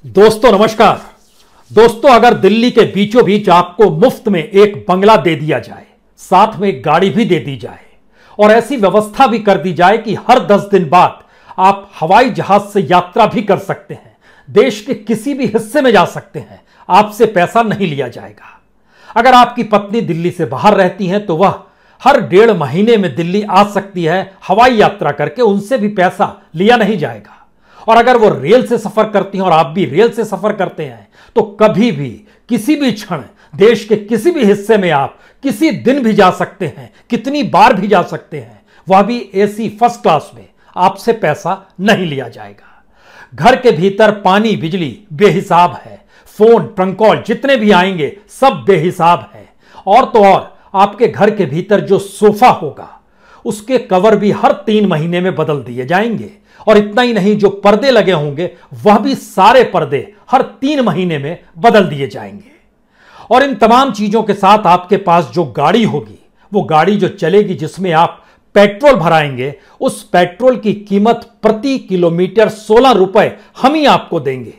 दोस्तों नमस्कार। दोस्तों, अगर दिल्ली के बीचों बीच आपको मुफ्त में एक बंगला दे दिया जाए, साथ में एक गाड़ी भी दे दी जाए और ऐसी व्यवस्था भी कर दी जाए कि हर 10 दिन बाद आप हवाई जहाज से यात्रा भी कर सकते हैं, देश के किसी भी हिस्से में जा सकते हैं, आपसे पैसा नहीं लिया जाएगा। अगर आपकी पत्नी दिल्ली से बाहर रहती हैं तो वह हर 1.5 महीने में दिल्ली आ सकती है हवाई यात्रा करके, उनसे भी पैसा लिया नहीं जाएगा। और अगर वो रेल से सफर करती हैं और आप भी रेल से सफर करते हैं तो कभी भी किसी भी क्षण देश के किसी भी हिस्से में आप किसी दिन भी जा सकते हैं, कितनी बार भी जा सकते हैं, वह भी एसी फर्स्ट क्लास में। आपसे पैसा नहीं लिया जाएगा। घर के भीतर पानी बिजली बेहिसाब है, फोन ट्रंक कॉल जितने भी आएंगे सब बेहिसाब है। और तो और आपके घर के भीतर जो सोफा होगा उसके कवर भी हर 3 महीने में बदल दिए जाएंगे। और इतना ही नहीं, जो पर्दे लगे होंगे वह भी सारे पर्दे हर 3 महीने में बदल दिए जाएंगे। और इन तमाम चीजों के साथ आपके पास जो गाड़ी होगी, वो गाड़ी जो चलेगी, जिसमें आप पेट्रोल भराएंगे, उस पेट्रोल की कीमत प्रति किलोमीटर 16 रुपए हम ही आपको देंगे।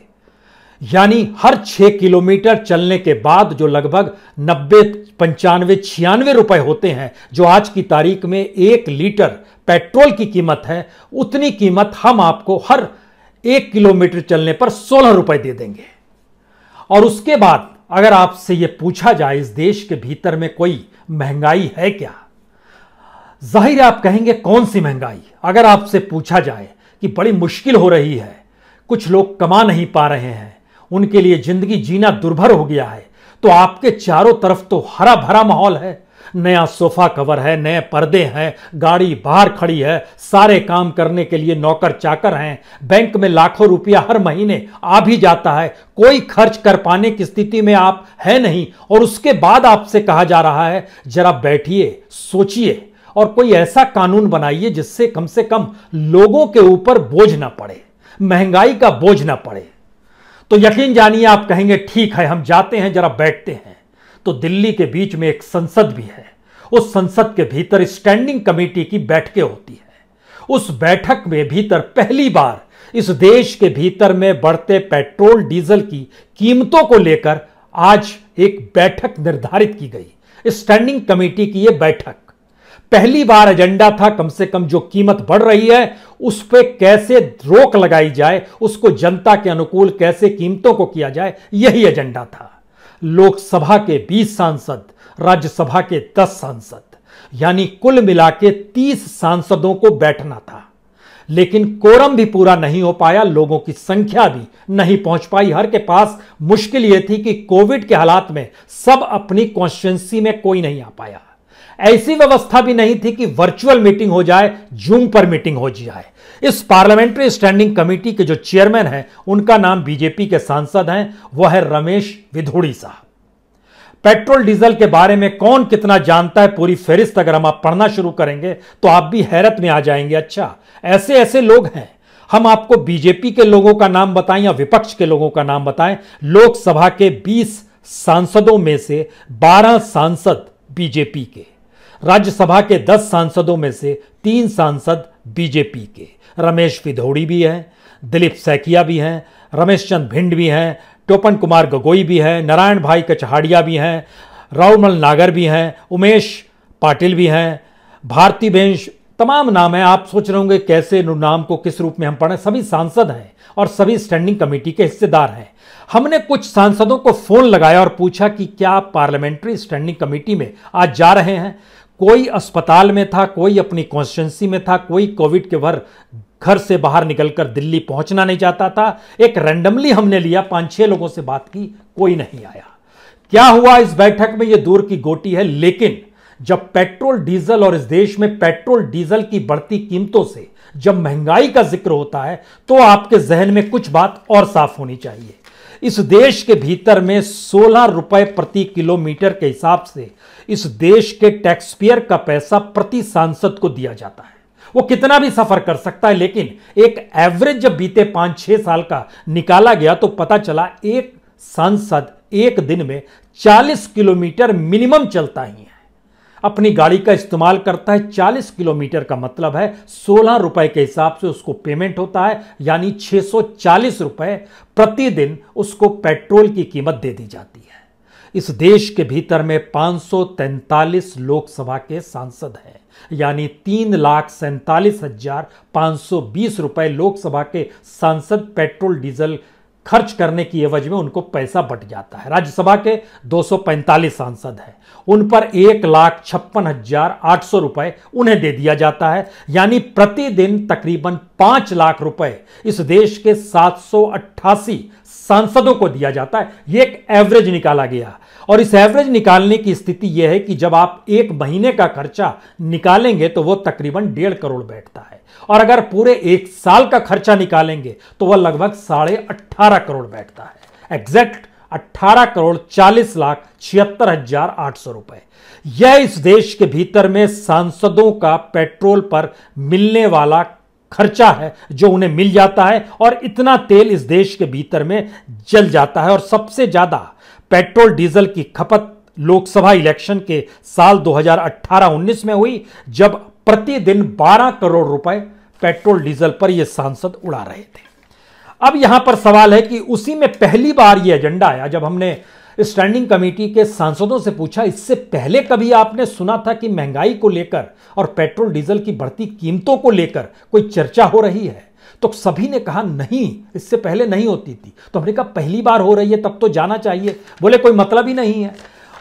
यानी हर 6 किलोमीटर चलने के बाद जो लगभग 90, 95, 96 रुपए होते हैं, जो आज की तारीख में 1 लीटर पेट्रोल की कीमत है, उतनी कीमत हम आपको हर 1 किलोमीटर चलने पर 16 रुपए दे देंगे। और उसके बाद अगर आपसे यह पूछा जाए इस देश के भीतर में कोई महंगाई है क्या, जाहिर है आप कहेंगे कौन सी महंगाई। अगर आपसे पूछा जाए कि बड़ी मुश्किल हो रही है, कुछ लोग कमा नहीं पा रहे हैं, उनके लिए जिंदगी जीना दुर्भर हो गया है, तो आपके चारों तरफ तो हरा भरा माहौल है। नया सोफा कवर है, नए पर्दे हैं, गाड़ी बाहर खड़ी है, सारे काम करने के लिए नौकर चाकर हैं, बैंक में लाखों रुपया हर महीने आ भी जाता है, कोई खर्च कर पाने की स्थिति में आप है नहीं। और उसके बाद आपसे कहा जा रहा है जरा बैठिए, सोचिए और कोई ऐसा कानून बनाइए जिससे कम से कम लोगों के ऊपर बोझ ना पड़े, महंगाई का बोझ ना पड़े। तो यकीन जानिए आप कहेंगे ठीक है, हम जाते हैं, जरा बैठते हैं। तो दिल्ली के बीच में एक संसद भी है। उस संसद के भीतर स्टैंडिंग कमेटी की बैठकें होती है। उस बैठक में भीतर पहली बार इस देश के भीतर में बढ़ते पेट्रोल डीजल की कीमतों को लेकर आज एक बैठक निर्धारित की गई। स्टैंडिंग कमेटी की यह बैठक पहली बार एजेंडा था, कम से कम जो कीमत बढ़ रही है उस पर कैसे रोक लगाई जाए, उसको जनता के अनुकूल कैसे कीमतों को किया जाए, यही एजेंडा था। लोकसभा के 20 सांसद, राज्यसभा के 10 सांसद, यानी कुल मिला के 30 सांसदों को बैठना था। लेकिन कोरम भी पूरा नहीं हो पाया, लोगों की संख्या भी नहीं पहुंच पाई। हर के पास मुश्किल यह थी कि कोविड के हालात में सब अपनी कॉन्स्टिट्यूंसी में कोई नहीं आ पाया। ऐसी व्यवस्था भी नहीं थी कि वर्चुअल मीटिंग हो जाए, जूम पर मीटिंग हो जाए। इस पार्लियामेंट्री स्टैंडिंग कमेटी के जो चेयरमैन हैं, उनका नाम बीजेपी के सांसद हैं, वह है रमेश विधोड़ी साहब। पेट्रोल डीजल के बारे में कौन कितना जानता है, पूरी फहरिस्त अगर हम आप पढ़ना शुरू करेंगे तो आप भी हैरत में आ जाएंगे। अच्छा, ऐसे ऐसे लोग हैं। हम आपको बीजेपी के लोगों का नाम बताएं या विपक्ष के लोगों का नाम बताएं। लोकसभा के 20 सांसदों में से 12 सांसद बीजेपी के, राज्यसभा के 10 सांसदों में से 3 सांसद बीजेपी के। रमेश विधोड़ी भी हैं, दिलीप सैकिया भी हैं, रमेश चंद भिंड भी हैं, टोपन कुमार गगोई भी हैं, नारायण भाई कचहाड़िया भी हैं, राउमल नागर भी हैं, उमेश पाटिल भी हैं, भारती बेंश, तमाम नाम हैं। आप सोच रहे होंगे कैसे नाम को किस रूप में हम पढ़ें। सभी सांसद हैं और सभी स्टैंडिंग कमेटी के हिस्सेदार हैं। हमने कुछ सांसदों को फोन लगाया और पूछा कि क्या आप पार्लियामेंट्री स्टैंडिंग कमेटी में आज जा रहे हैं। कोई अस्पताल में था, कोई अपनी कॉन्स्टिट्यूंसी में था, कोई कोविड के भर घर से बाहर निकलकर दिल्ली पहुंचना नहीं चाहता था। एक रैंडमली हमने लिया, 5-6 लोगों से बात की, कोई नहीं आया। क्या हुआ इस बैठक में, यह दूर की गोटी है। लेकिन जब पेट्रोल डीजल और इस देश में पेट्रोल डीजल की बढ़ती कीमतों से जब महंगाई का जिक्र होता है तो आपके जहन में कुछ बात और साफ होनी चाहिए। इस देश के भीतर में 16 रुपए प्रति किलोमीटर के हिसाब से इस देश के टैक्सपेयर का पैसा प्रति सांसद को दिया जाता है। वो कितना भी सफर कर सकता है, लेकिन एक एवरेज जब बीते 5-6 साल का निकाला गया तो पता चला एक सांसद एक दिन में 40 किलोमीटर मिनिमम चलता ही है। अपनी गाड़ी का इस्तेमाल करता है 40 किलोमीटर का मतलब है 16 रुपए के हिसाब से उसको पेमेंट होता है, यानी 640 रुपए प्रतिदिन उसको पेट्रोल की कीमत दे दी जाती है। इस देश के भीतर में 543 लोकसभा के सांसद हैं, यानी 3,47,520 रुपए लोकसभा के सांसद पेट्रोल डीजल खर्च करने की एवज में उनको पैसा बट जाता है। राज्यसभा के 245 सांसद हैं, उन पर 1,56,800 रुपए उन्हें दे दिया जाता है, यानी प्रतिदिन तकरीबन 5 लाख रुपए इस देश के 788 सांसदों को दिया जाता है। यह एक एवरेज निकाला गया, और इस एवरेज निकालने की स्थिति यह है कि जब आप एक महीने का खर्चा निकालेंगे तो वह तकरीबन 1.5 करोड़ बैठता है, और अगर पूरे एक साल का खर्चा निकालेंगे तो वह लगभग 18.5 करोड़ बैठता है। एग्जैक्ट 18,40,76,800 रुपए। यह इस देश के भीतर में सांसदों का पेट्रोल पर मिलने वाला खर्चा है जो उन्हें मिल जाता है, और इतना तेल इस देश के भीतर में जल जाता है। और सबसे ज्यादा पेट्रोल डीजल की खपत लोकसभा इलेक्शन के साल 2018-19 में हुई, जब प्रतिदिन 12 करोड़ रुपए पेट्रोल डीजल पर यह सांसद उड़ा रहे थे। अब यहां पर सवाल है कि उसी में पहली बार यह एजेंडा आया जब हमने स्टैंडिंग कमेटी के सांसदों से पूछा, इससे पहले कभी आपने सुना था कि महंगाई को लेकर और पेट्रोल डीजल की बढ़ती कीमतों को लेकर कोई चर्चा हो रही है? तो सभी ने कहा नहीं, इससे पहले नहीं होती थी। तो हमने कहा पहली बार हो रही है तब तो जाना चाहिए। बोले कोई मतलब ही नहीं है,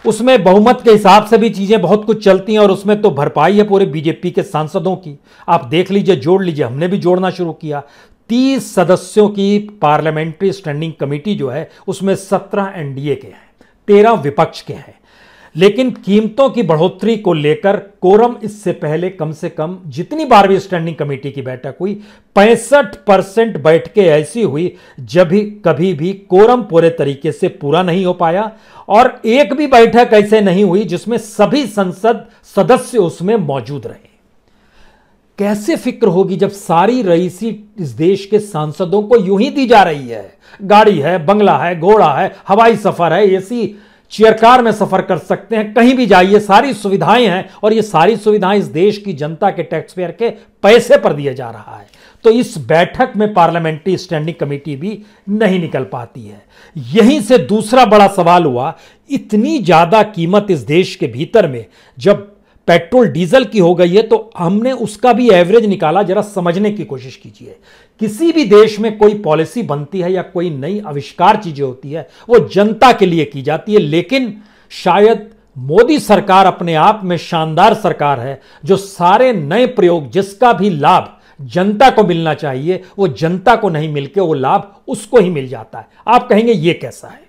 उसमें बहुमत के हिसाब से भी चीजें बहुत कुछ चलती हैं, और उसमें तो भरपाई है पूरे बीजेपी के सांसदों की। आप देख लीजिए, जोड़ लीजिए, हमने भी जोड़ना शुरू किया। 30 सदस्यों की पार्लियामेंट्री स्टैंडिंग कमेटी जो है उसमें 17 एनडीए के हैं, 13 विपक्ष के हैं। लेकिन कीमतों की बढ़ोतरी को लेकर कोरम इससे पहले कम से कम जितनी बार भी स्टैंडिंग कमेटी की बैठक हुई 65% बैठकें ऐसी हुई जब भी कभी भी कोरम पूरे तरीके से पूरा नहीं हो पाया, और एक भी बैठक ऐसे नहीं हुई जिसमें सभी संसद सदस्य उसमें मौजूद रहे। कैसे फिक्र होगी जब सारी रईसी इस देश के सांसदों को यूं ही दी जा रही है? गाड़ी है, बंगला है, घोड़ा है, हवाई सफर है, एसी चेयर कार में सफर कर सकते हैं, कहीं भी जाइए, सारी सुविधाएं हैं, और ये सारी सुविधाएं इस देश की जनता के टैक्स पेयर के पैसे पर दिया जा रहा है। तो इस बैठक में पार्लियामेंट्री स्टैंडिंग कमेटी भी नहीं निकल पाती है। यहीं से दूसरा बड़ा सवाल हुआ, इतनी ज्यादा कीमत इस देश के भीतर में जब पेट्रोल डीजल की हो गई है तो हमने उसका भी एवरेज निकाला। जरा समझने की कोशिश कीजिए, किसी भी देश में कोई पॉलिसी बनती है या कोई नई आविष्कार चीजें होती है वो जनता के लिए की जाती है, लेकिन शायद मोदी सरकार अपने आप में शानदार सरकार है जो सारे नए प्रयोग जिसका भी लाभ जनता को मिलना चाहिए वो जनता को नहीं मिलके वो लाभ उसको ही मिल जाता है। आप कहेंगे ये कैसा है?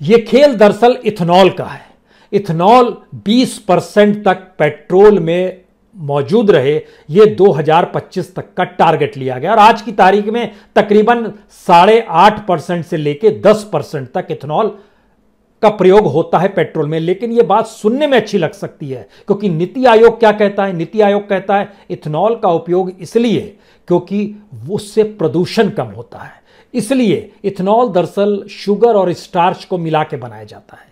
ये खेल दरअसल इथेनॉल का है। इथेनॉल 20% तक पेट्रोल में मौजूद रहे, ये 2025 तक का टारगेट लिया गया, और आज की तारीख में तकरीबन 8.5% से लेके 10% तक इथेनॉल का प्रयोग होता है पेट्रोल में। लेकिन यह बात सुनने में अच्छी लग सकती है, क्योंकि नीति आयोग क्या कहता है? नीति आयोग कहता है इथेनॉल का उपयोग इसलिए क्योंकि उससे प्रदूषण कम होता है, इसलिए इथेनॉल दरअसल शुगर और स्टार्च को मिला के बनाया जाता है,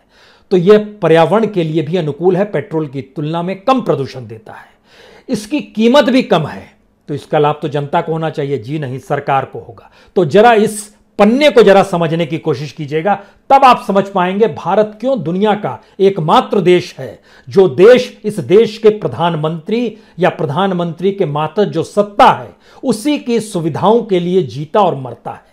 तो यह पर्यावरण के लिए भी अनुकूल है, पेट्रोल की तुलना में कम प्रदूषण देता है, इसकी कीमत भी कम है, तो इसका लाभ तो जनता को होना चाहिए। जी नहीं, सरकार को होगा। तो जरा इस पन्ने को जरा समझने की कोशिश कीजिएगा, तब आप समझ पाएंगे भारत क्यों दुनिया का एकमात्र देश है जो देश इस देश के प्रधानमंत्री या प्रधानमंत्री के मातहत जो सत्ता है उसी की सुविधाओं के लिए जीता और मरता है।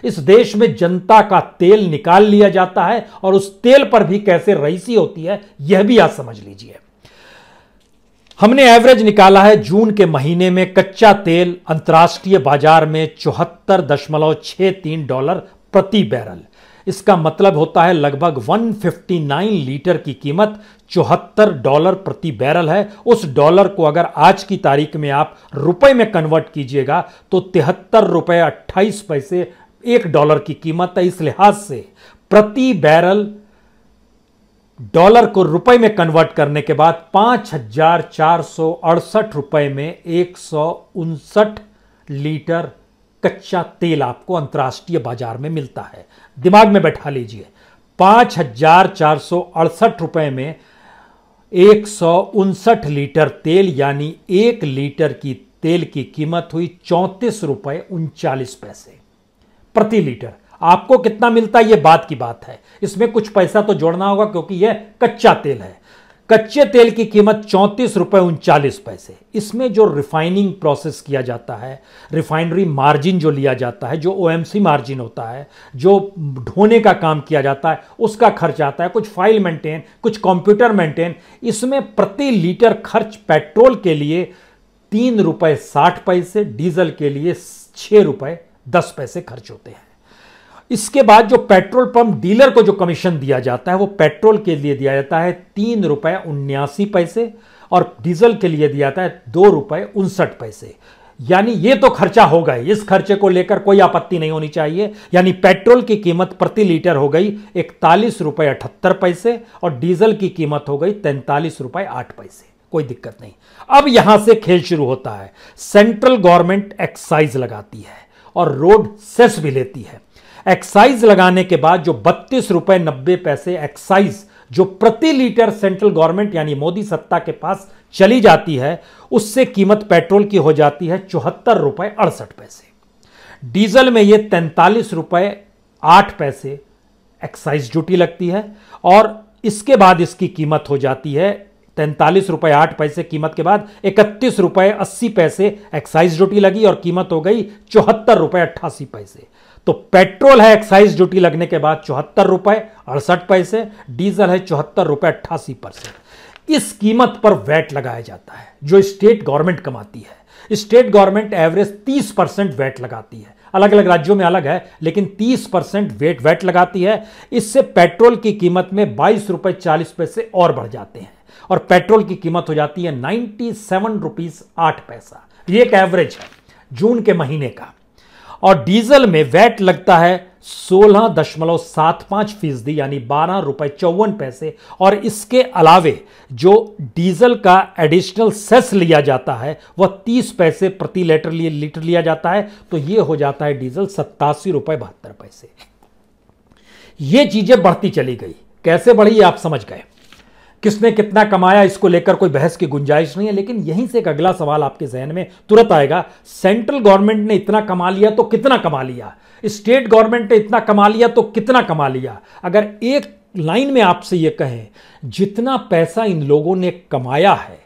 इस देश में जनता का तेल निकाल लिया जाता है, और उस तेल पर भी कैसे रईसी होती है यह भी आप समझ लीजिए। हमने एवरेज निकाला है, जून के महीने में कच्चा तेल अंतर्राष्ट्रीय बाजार में $74.63 प्रति बैरल। इसका मतलब होता है लगभग 159 लीटर की कीमत $74 प्रति बैरल है। उस डॉलर को अगर आज की तारीख में आप रुपए में कन्वर्ट कीजिएगा तो $73.28 $1 की कीमत है। इस लिहाज से प्रति बैरल डॉलर को रुपए में कन्वर्ट करने के बाद 5,468 रुपए में 159 लीटर कच्चा तेल आपको अंतर्राष्ट्रीय बाजार में मिलता है। दिमाग में बैठा लीजिए, 5,468 रुपए में 159 लीटर तेल, यानी 1 लीटर की तेल की कीमत हुई 34 रुपए 39 पैसे प्रति लीटर। आपको कितना मिलता है यह बात की बात है, इसमें कुछ पैसा तो जोड़ना होगा क्योंकि यह कच्चा तेल है। कच्चे तेल की कीमत 34 रुपए 39 पैसे। इसमें जो रिफाइनिंग प्रोसेस किया जाता है, रिफाइनरी मार्जिन जो लिया जाता है, जो ओएमसी मार्जिन होता है, जो ढोने का काम किया जाता है, उसका खर्च आता है, कुछ फाइल मेंटेन, कुछ कंप्यूटर मेंटेन। इसमें प्रति लीटर खर्च पेट्रोल के लिए 3 रुपए 60 पैसे, डीजल के लिए 6 रुपए 10 पैसे खर्च होते हैं। इसके बाद जो पेट्रोल पंप डीलर को जो कमीशन दिया जाता है वो पेट्रोल के लिए दिया जाता है 3 रुपए 79 पैसे और डीजल के लिए दिया जाता है 2 रुपए 59 पैसे। यानी ये तो खर्चा हो गए, इस खर्चे को लेकर कोई आपत्ति नहीं होनी चाहिए। यानी पेट्रोल की कीमत प्रति लीटर हो गई 41 रुपए 78 पैसे और डीजल की कीमत हो गई 43 रुपए 8 पैसे। कोई दिक्कत नहीं। अब यहां से खेल शुरू होता है। सेंट्रल गवर्नमेंट एक्साइज लगाती है और रोड सेस भी लेती है। एक्साइज लगाने के बाद जो 32 रुपए 90 पैसे एक्साइज जो प्रति लीटर सेंट्रल गवर्नमेंट यानी मोदी सत्ता के पास चली जाती है, उससे कीमत पेट्रोल की हो जाती है 74 रुपए 68 पैसे। डीजल में यह 43 रुपए 8 पैसे एक्साइज ड्यूटी लगती है और इसके बाद इसकी कीमत हो जाती है 43 रुपए 8 पैसे कीमत के बाद 31 रुपए 80 पैसे एक्साइज ड्यूटी लगी और कीमत हो गई 74 रुपए 88 पैसे। तो पेट्रोल है एक्साइज ड्यूटी लगने के बाद 74 रुपए 68 पैसे, डीजल है 74 रुपए 88 पैसे। इस कीमत पर वैट लगाया जाता है जो स्टेट गवर्नमेंट कमाती है। स्टेट गवर्नमेंट एवरेज 30% वैट लगाती है, अलग अलग राज्यों में अलग है, लेकिन 30% वैट लगाती है। इससे पेट्रोल की कीमत में 22 रुपए 40 पैसे और बढ़ जाते हैं और पेट्रोल की कीमत हो जाती है 97 रुपीज 8 पैसा। ये एक एवरेज है जून के महीने का। और डीजल में वैट लगता है 16.75% यानी 12 रुपए 54 पैसे। और इसके अलावे जो डीजल का एडिशनल सेस लिया जाता है वह 30 पैसे प्रति लीटर लिया जाता है। तो यह हो जाता है डीजल 87 रुपए 72 पैसे। ये चीजें बढ़ती चली गई। कैसे बढ़ी आप समझ गए। किसने कितना कमाया इसको लेकर कोई बहस की गुंजाइश नहीं है। लेकिन यहीं से एक अगला सवाल आपके जहन में तुरंत आएगा, सेंट्रल गवर्नमेंट ने इतना कमा लिया तो कितना कमा लिया, स्टेट गवर्नमेंट ने इतना कमा लिया तो कितना कमा लिया। अगर एक लाइन में आपसे यह कहें जितना पैसा इन लोगों ने कमाया है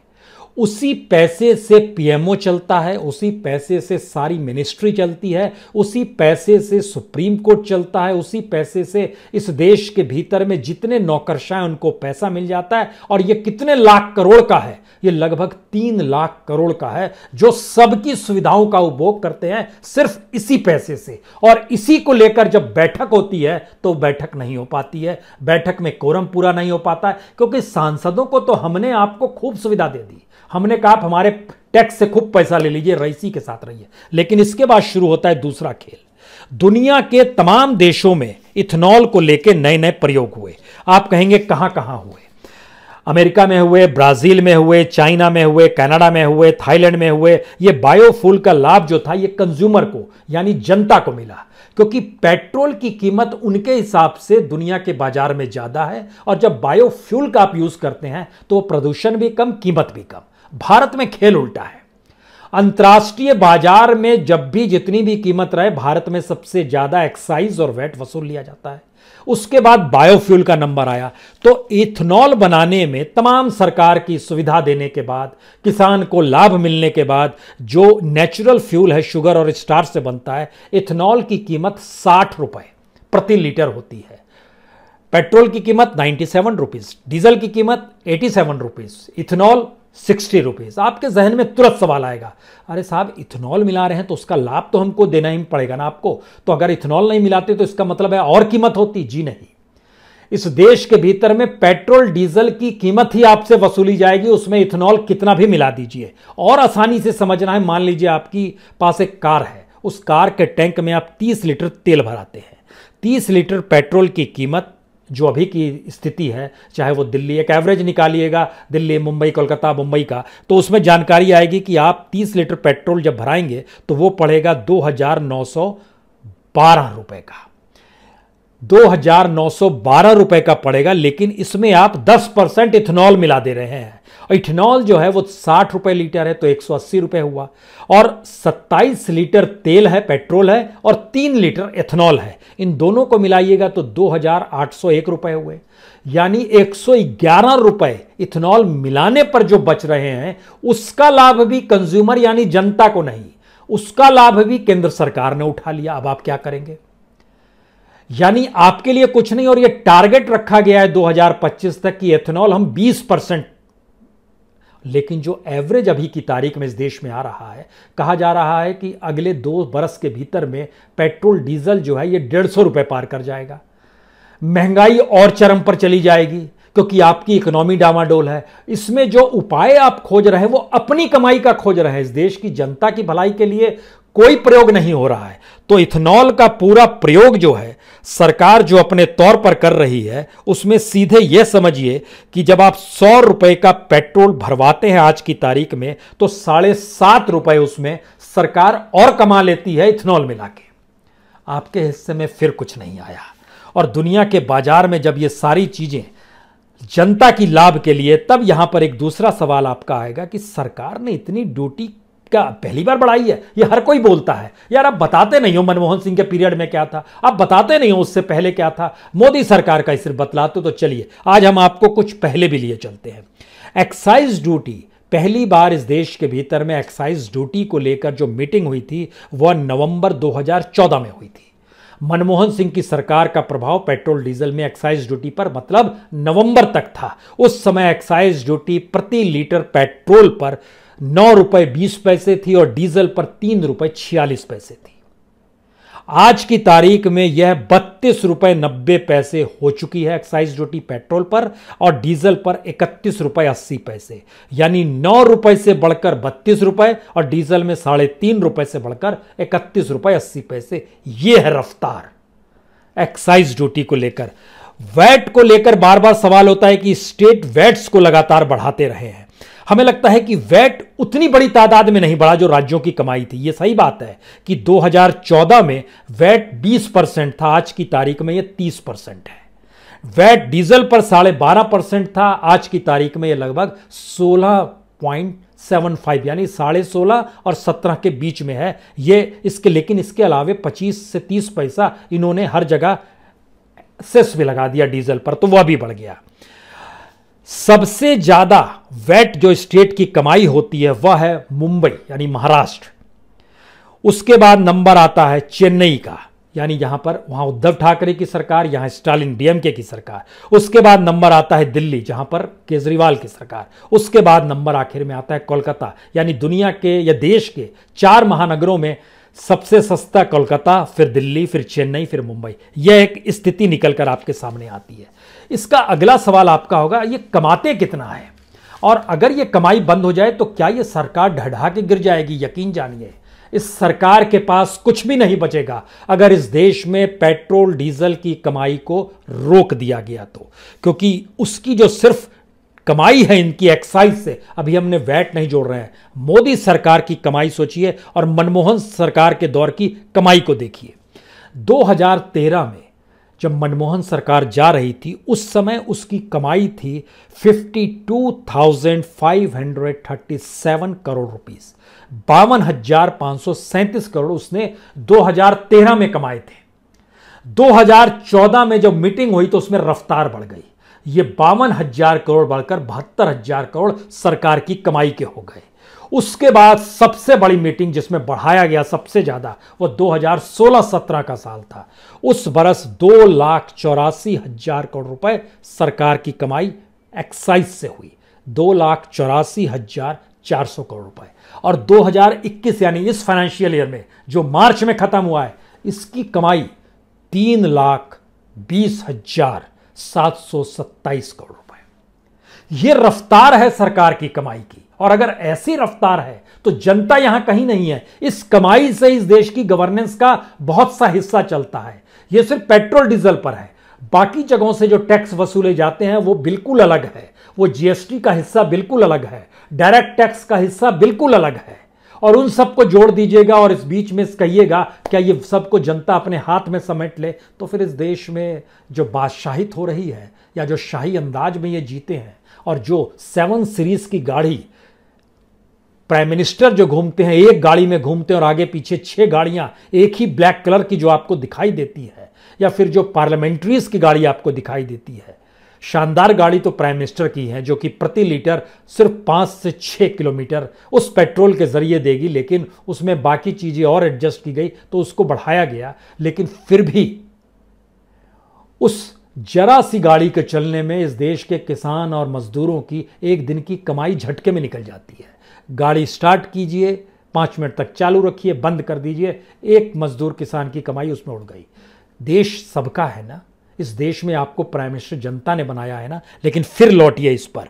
उसी पैसे से पीएमओ चलता है, उसी पैसे से सारी मिनिस्ट्री चलती है, उसी पैसे से सुप्रीम कोर्ट चलता है, उसी पैसे से इस देश के भीतर में जितने नौकरशाह हैं उनको पैसा मिल जाता है। और ये कितने लाख करोड़ का है, ये लगभग 3 लाख करोड़ का है जो सबकी सुविधाओं का उपभोग करते हैं सिर्फ इसी पैसे से। और इसी को लेकर जब बैठक होती है तो बैठक नहीं हो पाती है, बैठक में कोरम पूरा नहीं हो पाता है क्योंकि सांसदों को तो हमने आपको खूब सुविधा दे दी, हमने कहा आप हमारे टैक्स से खूब पैसा ले लीजिए, रईसी के साथ रहिए। लेकिन इसके बाद शुरू होता है दूसरा खेल। दुनिया के तमाम देशों में इथेनॉल को लेकर नए नए प्रयोग हुए। आप कहेंगे कहां कहां हुए। अमेरिका में हुए, ब्राजील में हुए, चाइना में हुए, कनाडा में हुए, थाईलैंड में हुए। ये बायोफ्यूल का लाभ जो था ये कंज्यूमर को यानी जनता को मिला क्योंकि पेट्रोल की कीमत उनके हिसाब से दुनिया के बाजार में ज्यादा है और जब बायोफ्यूल का आप यूज करते हैं तो प्रदूषण भी कम, कीमत भी कम। भारत में खेल उल्टा है। अंतर्राष्ट्रीय बाजार में जब भी जितनी भी कीमत रहे, भारत में सबसे ज्यादा एक्साइज और वैट वसूल लिया जाता है। उसके बाद बायोफ्यूल का नंबर आया। तो इथेनॉल बनाने में तमाम सरकार की सुविधा देने के बाद, किसान को लाभ मिलने के बाद, जो नेचुरल फ्यूल है शुगर और स्टार्च से बनता है, इथेनॉल की कीमत 60 रुपए प्रति लीटर होती है। पेट्रोल की कीमत 97 रुपीज, डीजल की कीमत 87 रुपीज, इथेनॉल 60 रुपीज। आपके जहन में तुरंत सवाल आएगा, अरे साहब इथेनॉल मिला रहे हैं तो उसका लाभ तो हमको देना ही पड़ेगा ना आपको, तो अगर इथेनॉल नहीं मिलाते तो इसका मतलब है और कीमत होती। जी नहीं, इस देश के भीतर में पेट्रोल डीजल की कीमत ही आपसे वसूली जाएगी, उसमें इथेनॉल कितना भी मिला दीजिए। और आसानी से समझना है, मान लीजिए आपकी पास एक कार है, उस कार के टैंक में आप 30 लीटर तेल भराते हैं। 30 लीटर पेट्रोल की कीमत जो अभी की स्थिति है, चाहे वो दिल्ली, एक एवरेज निकालिएगा दिल्ली, मुंबई, कोलकाता, मुंबई का, तो उसमें जानकारी आएगी कि आप 30 लीटर पेट्रोल जब भराएंगे तो वो पड़ेगा 2,912 रुपए का। ₹2,912 का पड़ेगा, लेकिन इसमें आप 10% इथेनॉल मिला दे रहे हैं। और इथेनॉल जो है वो ₹60 लीटर है, तो ₹180 हुआ। और 27 लीटर तेल है, पेट्रोल है, और 3 लीटर इथेनॉल है। इन दोनों को मिलाइएगा तो ₹2,801 हुए। यानी ₹111 इथेनॉल मिलाने पर जो बच रहे हैं, उसका लाभ भी कंज्यूमर यानी जनता को नहीं, उसका लाभ भी केंद्र सरकार ने उठा लिया। अब आप क्या करेंगे? यानी आपके लिए कुछ नहीं, और यह टारगेट रखा गया है 2025 तक कि एथेनॉल हम 20%, लेकिन जो एवरेज अभी की तारीख में इस देश में आ रहा है, कहा जा रहा है कि अगले 2 बरस के भीतर में पेट्रोल डीजल जो है ये ₹150 पार कर जाएगा। महंगाई और चरम पर चली जाएगी, क्योंकि आपकी इकोनॉमी डामाडोल है। इसमें जो उपाय आप खोज रहे हैं वो अपनी कमाई का खोज रहे हैं, इस देश की जनता की भलाई के लिए कोई प्रयोग नहीं हो रहा है। तो इथेनॉल का पूरा प्रयोग जो है सरकार जो अपने तौर पर कर रही है, उसमें सीधे यह समझिए कि जब आप ₹100 का पेट्रोल भरवाते हैं आज की तारीख में, तो ₹7.5 उसमें सरकार और कमा लेती है इथेनॉल मिला के। आपके हिस्से में फिर कुछ नहीं आया। और दुनिया के बाजार में जब ये सारी चीजें जनता की लाभ के लिए, तब यहां पर एक दूसरा सवाल आपका आएगा कि सरकार ने इतनी ड्यूटी क्या पहली बार बढ़ाई है? ये हर कोई बोलता है, यार आप बताते नहीं हो मनमोहन सिंह के पीरियड में क्या था, आप बताते नहीं हो उससे पहले क्या था, मोदी सरकार का सिर्फ बतलाते। तो चलिए आज हम आपको कुछ पहले भी लिए चलते हैं। एक्साइज ड्यूटी, पहली बार इस देश के भीतर में एक्साइज ड्यूटी को लेकर जो मीटिंग हुई थी वह नवंबर 2014 में हुई थी। मनमोहन सिंह की सरकार का प्रभाव पेट्रोल डीजल में एक्साइज ड्यूटी पर मतलब नवंबर तक था। उस समय एक्साइज ड्यूटी प्रति लीटर पेट्रोल पर ₹9.20 थी और डीजल पर ₹3.46 थी। आज की तारीख में यह ₹32.90 हो चुकी है एक्साइज ड्यूटी पेट्रोल पर, और डीजल पर ₹31.80। यानी ₹9 से बढ़कर ₹32 और डीजल में ₹3.5 से बढ़कर ₹31.80। यह है रफ्तार एक्साइज ड्यूटी को लेकर। वैट को लेकर बार बार सवाल होता है कि स्टेट वैट्स को लगातार बढ़ाते रहे हैं। हमें लगता है कि वैट उतनी बड़ी तादाद में नहीं बढ़ा जो राज्यों की कमाई थी। यह सही बात है कि 2014 में वैट 20% था, आज की तारीख में यह 30% है। वैट डीजल पर 12.5% था, आज की तारीख में यह लगभग 16.75 यानी 16.5 और 17 के बीच में है ये इसके। लेकिन इसके अलावे 25 से 30 पैसा इन्होंने हर जगह सेस भी लगा दिया डीजल पर, तो वह भी बढ़ गया। सबसे ज्यादा वैट जो स्टेट की कमाई होती है वह है मुंबई यानी महाराष्ट्र। उसके बाद नंबर आता है चेन्नई का, यानी यहां पर वहां उद्धव ठाकरे की सरकार, यहां स्टालिन डीएमके की सरकार। उसके बाद नंबर आता है दिल्ली, जहां पर केजरीवाल की सरकार। उसके बाद नंबर आखिर में आता है कोलकाता, यानी दुनिया के या देश के 4 महानगरों में सबसे सस्ता कोलकाता, फिर दिल्ली, फिर चेन्नई, फिर मुंबई। यह एक स्थिति निकलकर आपके सामने आती है। इसका अगला सवाल आपका होगा, ये कमाते कितना है, और अगर ये कमाई बंद हो जाए तो क्या ये सरकार ढह के गिर जाएगी? यकीन जानिए, इस सरकार के पास कुछ भी नहीं बचेगा अगर इस देश में पेट्रोल डीजल की कमाई को रोक दिया गया तो। क्योंकि उसकी जो सिर्फ कमाई है इनकी एक्साइज से, अभी हमने वैट नहीं जोड़ रहे हैं, मोदी सरकार की कमाई सोचिए और मनमोहन सरकार के दौर की कमाई को देखिए। 2013 में जब मनमोहन सरकार जा रही थी, उस समय उसकी कमाई थी 52,537 करोड़ रुपीस, 52,537 करोड़ उसने 2013 में कमाए थे। 2014 में जब मीटिंग हुई तो उसमें रफ्तार बढ़ गई, ये 52,000 करोड़ बढ़कर 72,000 करोड़ सरकार की कमाई के हो गए। उसके बाद सबसे बड़ी मीटिंग जिसमें बढ़ाया गया सबसे ज्यादा वो 2016-17 का साल था। उस बरस 2,84,000 करोड़ रुपए सरकार की कमाई एक्साइज से हुई, 2,84,400 करोड़ रुपए। और 2021 यानी इस फाइनेंशियल ईयर में जो मार्च में खत्म हुआ है, इसकी कमाई 3,20,727 करोड़ रुपए। यह रफ्तार है सरकार की कमाई की। और अगर ऐसी रफ्तार है तो जनता यहां कहीं नहीं है। इस कमाई से इस देश की गवर्नेंस का बहुत सा हिस्सा चलता है। यह सिर्फ पेट्रोल डीजल पर है, बाकी जगहों से जो टैक्स वसूले जाते हैं वो बिल्कुल अलग है। वो जीएसटी का हिस्सा बिल्कुल अलग है, डायरेक्ट टैक्स का हिस्सा बिल्कुल अलग है। और उन सबको जोड़ दीजिएगा और इस बीच में कहिएगा क्या ये सबको जनता अपने हाथ में समेट ले, तो फिर इस देश में जो बादशाहित हो रही है या जो शाही अंदाज में ये जीते हैं और जो 7 सीरीज की गाड़ी प्राइम मिनिस्टर जो घूमते हैं, एक गाड़ी में घूमते हैं और आगे पीछे 6 गाड़ियां एक ही ब्लैक कलर की जो आपको दिखाई देती है, या फिर जो पार्लियामेंट्रीज की गाड़ी आपको दिखाई देती है, शानदार गाड़ी तो प्राइम मिनिस्टर की है जो कि प्रति लीटर सिर्फ 5 से 6 किलोमीटर उस पेट्रोल के जरिए देगी, लेकिन उसमें बाकी चीजें और एडजस्ट की गई तो उसको बढ़ाया गया। लेकिन फिर भी उस जरा सी गाड़ी के चलने में इस देश के किसान और मजदूरों की एक दिन की कमाई झटके में निकल जाती है। गाड़ी स्टार्ट कीजिए, 5 मिनट तक चालू रखिए, बंद कर दीजिए, एक मजदूर किसान की कमाई उसमें उड़ गई। देश सबका है ना, इस देश में आपको प्राइम मिनिस्टर जनता ने बनाया है ना। लेकिन फिर लौटिए इस पर,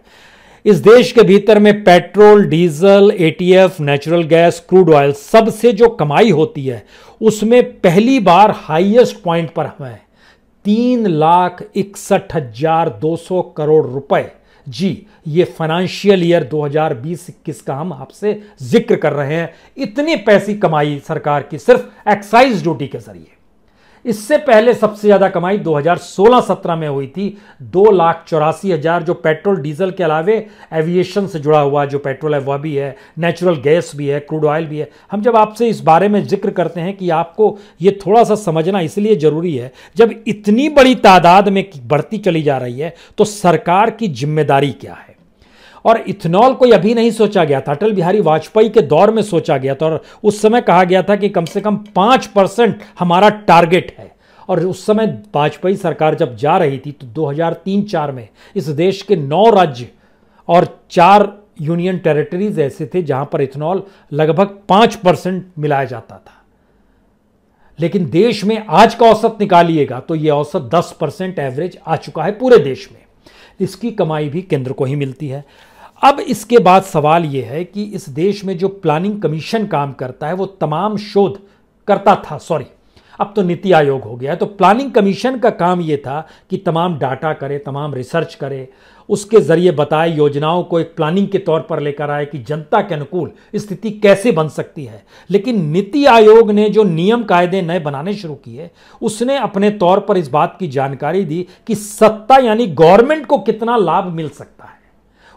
इस देश के भीतर में petrol, diesel, ETF, natural gas, crude oil, सबसे जो कमाई होती है उसमें पहली बार हाईएस्ट पॉइंट पर हमें 3,61,200 करोड़ रुपए, जी ये फाइनेंशियल ईयर 2020-21 का हम आपसे जिक्र कर रहे हैं, इतनी पैसी कमाई सरकार की सिर्फ एक्साइज ड्यूटी के जरिए। इससे पहले सबसे ज्यादा कमाई 2016-17 में हुई थी, 2,84,000, जो पेट्रोल डीजल के अलावे एविएशन से जुड़ा हुआ जो पेट्रोल है वह भी है, नेचुरल गैस भी है, क्रूड ऑयल भी है। हम जब आपसे इस बारे में जिक्र करते हैं कि आपको ये थोड़ा सा समझना इसलिए जरूरी है, जब इतनी बड़ी तादाद में बढ़ती चली जा रही है तो सरकार की जिम्मेदारी क्या है। और इथेनॉल कोई अभी नहीं सोचा गया था, अटल बिहारी वाजपेयी के दौर में सोचा गया था और उस समय कहा गया था कि कम से कम 5% हमारा टारगेट है। और उस समय वाजपेयी सरकार जब जा रही थी तो 2003-4 में इस देश के 9 राज्य और 4 यूनियन टेरिटरीज ऐसे थे जहां पर इथेनॉल लगभग 5% मिलाया जाता था। लेकिन देश में आज का औसत निकालिएगा तो यह औसत 10% एवरेज आ चुका है पूरे देश में। इसकी कमाई भी केंद्र को ही मिलती है। अब इसके बाद सवाल यह है कि इस देश में जो प्लानिंग कमीशन काम करता है वो तमाम शोध करता था, अब तो नीति आयोग हो गया है। तो प्लानिंग कमीशन का काम यह था कि तमाम डाटा करे, तमाम रिसर्च करे, उसके जरिए बताए, योजनाओं को एक प्लानिंग के तौर पर लेकर आए कि जनता के अनुकूल स्थिति कैसे बन सकती है। लेकिन नीति आयोग ने जो नियम कायदे नए बनाने शुरू किए, उसने अपने तौर पर इस बात की जानकारी दी कि सत्ता यानी गवर्नमेंट को कितना लाभ मिल सकता है,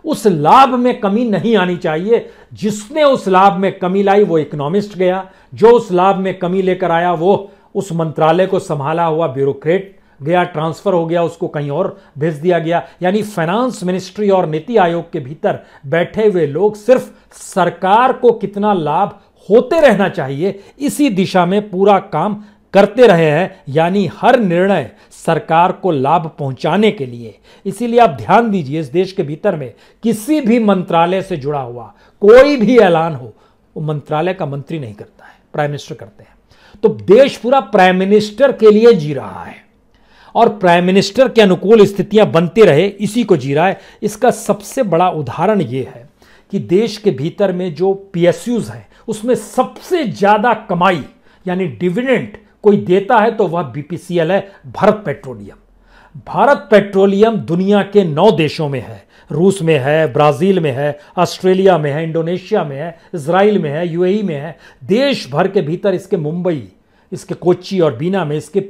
उस लाभ में कमी नहीं आनी चाहिए। जिसने उस लाभ में कमी लाई वो इकोनॉमिस्ट गया, जो उस लाभ में कमी लेकर आया वो उस मंत्रालय को संभाला हुआ ब्यूरोक्रेट गया, ट्रांसफर हो गया, उसको कहीं और भेज दिया गया। यानी फाइनेंस मिनिस्ट्री और नीति आयोग के भीतर बैठे हुए लोग सिर्फ सरकार को कितना लाभ होते रहना चाहिए इसी दिशा में पूरा काम करते रहे हैं, यानी हर निर्णय सरकार को लाभ पहुंचाने के लिए। इसीलिए आप ध्यान दीजिए, इस देश के भीतर में किसी भी मंत्रालय से जुड़ा हुआ कोई भी ऐलान हो वो मंत्रालय का मंत्री नहीं करता है, प्राइम मिनिस्टर करते हैं। तो देश पूरा प्राइम मिनिस्टर के लिए जी रहा है और प्राइम मिनिस्टर के अनुकूल स्थितियां बनती रहे इसी को जी रहा है। इसका सबसे बड़ा उदाहरण यह है कि देश के भीतर में जो पीएसयूज हैं उसमें सबसे ज्यादा कमाई यानी डिविडेंड कोई देता है तो वह बीपीसीएल है, भारत पेट्रोलियम। भारत पेट्रोलियम दुनिया के 9 देशों में है, रूस में है, ब्राजील में है, ऑस्ट्रेलिया में है, इंडोनेशिया में है, इजराइल में है, यूएई में है। देश भर के भीतर इसके मुंबई, इसके कोच्चि और बीना में इसके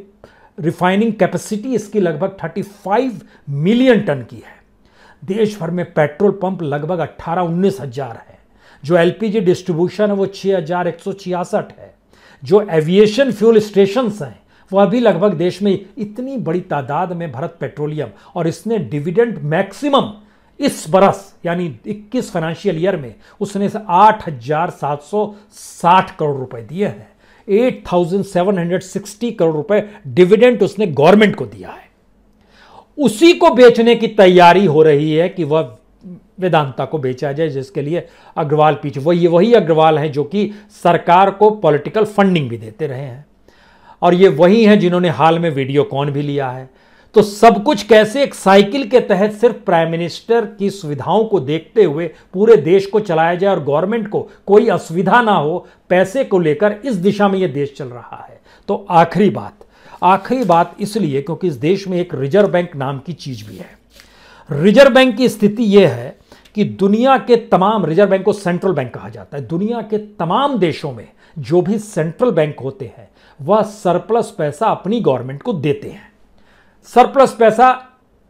रिफाइनिंग कैपेसिटी इसकी लगभग 35 मिलियन टन की है। देश भर में पेट्रोल पंप लगभग 18-19 हजार है। जो एलपीजी डिस्ट्रीब्यूशन है वो 6,166 है। जो एविएशन फ्यूल स्टेशन हैं वह भी लगभग देश में इतनी बड़ी तादाद में भारत पेट्रोलियम, और इसने डिविडेंड मैक्सिमम इस बरस यानी 21 फाइनेंशियल ईयर में उसने 8,760 करोड़ रुपए दिए हैं। 8,760 करोड़ रुपए डिविडेंड उसने गवर्नमेंट को दिया है। उसी को बेचने की तैयारी हो रही है कि वह वेदांता को बेचा जाए, जिसके लिए अग्रवाल पीछे वही अग्रवाल हैं जो कि सरकार को पॉलिटिकल फंडिंग भी देते रहे हैं, और ये वही हैं जिन्होंने हाल में वीडियोकॉन भी लिया है। तो सब कुछ कैसे एक साइकिल के तहत सिर्फ प्राइम मिनिस्टर की सुविधाओं को देखते हुए पूरे देश को चलाया जाए और गवर्नमेंट को कोई असुविधा ना हो पैसे को लेकर, इस दिशा में यह देश चल रहा है। तो आखिरी बात इसलिए क्योंकि इस देश में एक रिजर्व बैंक नाम की चीज भी है। रिजर्व बैंक की स्थिति यह है कि दुनिया के तमाम, रिजर्व बैंक को सेंट्रल बैंक कहा जाता है, दुनिया के तमाम देशों में जो भी सेंट्रल बैंक होते हैं वह सरप्लस पैसा अपनी गवर्नमेंट को देते हैं। सरप्लस पैसा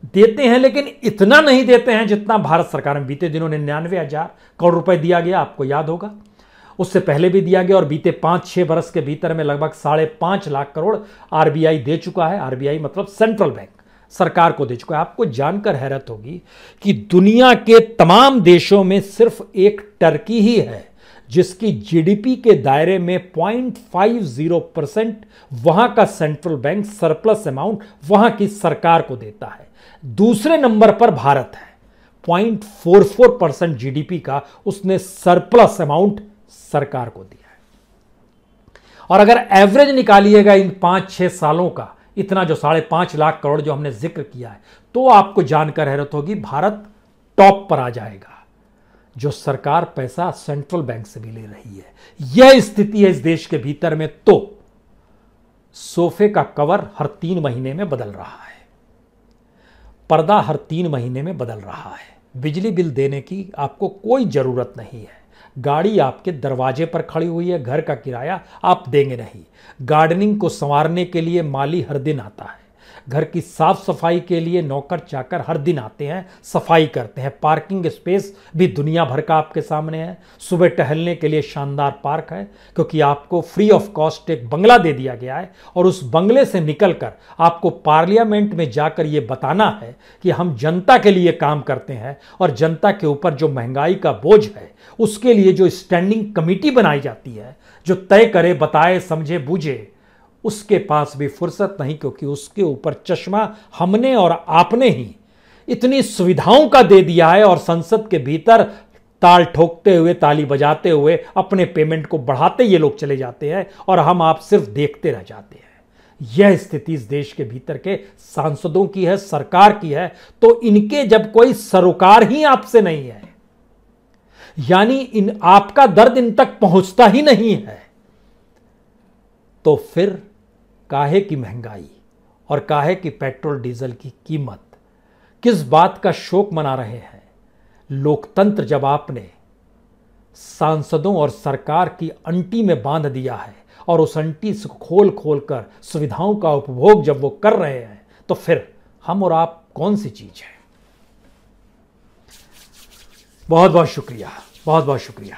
देते हैं, लेकिन इतना नहीं देते हैं जितना भारत सरकार में बीते दिनों 99,000 करोड़ रुपए दिया गया, आपको याद होगा। उससे पहले भी दिया गया और बीते 5-6 वर्ष के भीतर में लगभग 5.5 लाख करोड़ आरबीआई दे चुका है। आरबीआई मतलब सेंट्रल बैंक सरकार को दे चुका है। आपको जानकर हैरत होगी कि दुनिया के तमाम देशों में सिर्फ एक टर्की ही है जिसकी जीडीपी के दायरे में 0.50% वहां का सेंट्रल बैंक सरप्लस अमाउंट वहां की सरकार को देता है। दूसरे नंबर पर भारत है, 0.44% जीडीपी का उसने सरप्लस अमाउंट सरकार को दिया है। और अगर एवरेज निकालिएगा इन 5-6 सालों का, इतना जो 5.5 लाख करोड़ जो हमने जिक्र किया है, तो आपको जानकर हैरत होगी भारत टॉप पर आ जाएगा, जो सरकार पैसा सेंट्रल बैंक से भी ले रही है। यह स्थिति है इस देश के भीतर में। तो सोफे का कवर हर 3 महीने में बदल रहा है, पर्दा हर 3 महीने में बदल रहा है, बिजली बिल देने की आपको कोई जरूरत नहीं है, गाड़ी आपके दरवाजे पर खड़ी हुई है, घर का किराया आप देंगे नहीं, गार्डनिंग को संवारने के लिए माली हर दिन आता है, घर की साफ सफाई के लिए नौकर चाकर हर दिन आते हैं, सफाई करते हैं, पार्किंग स्पेस भी दुनिया भर का आपके सामने है, सुबह टहलने के लिए शानदार पार्क है, क्योंकि आपको फ्री ऑफ कॉस्ट एक बंगला दे दिया गया है और उस बंगले से निकलकर आपको पार्लियामेंट में जाकर ये बताना है कि हम जनता के लिए काम करते हैं और जनता के ऊपर जो महंगाई का बोझ है उसके लिए जो स्टैंडिंग कमेटी बनाई जाती है, जो तय करे, बताए, समझे, बूझे, उसके पास भी फुर्सत नहीं, क्योंकि उसके ऊपर चश्मा हमने और आपने ही इतनी सुविधाओं का दे दिया है और संसद के भीतर ताल ठोकते हुए, ताली बजाते हुए अपने पेमेंट को बढ़ाते ये लोग चले जाते हैं और हम आप सिर्फ देखते रह जाते हैं। यह स्थिति इस देश के भीतर के सांसदों की है, सरकार की है। तो इनके जब कोई सरोकार ही आपसे नहीं है, यानी इन आपका दर्द इन तक पहुंचता ही नहीं है, तो फिर काहे की महंगाई और काहे की पेट्रोल डीजल की कीमत, किस बात का शोक मना रहे हैं? लोकतंत्र जब आपने सांसदों और सरकार की अंटी में बांध दिया है और उस अंटी से खोल खोल कर सुविधाओं का उपभोग जब वो कर रहे हैं, तो फिर हम और आप कौन सी चीज है? बहुत बहुत शुक्रिया, बहुत बहुत शुक्रिया।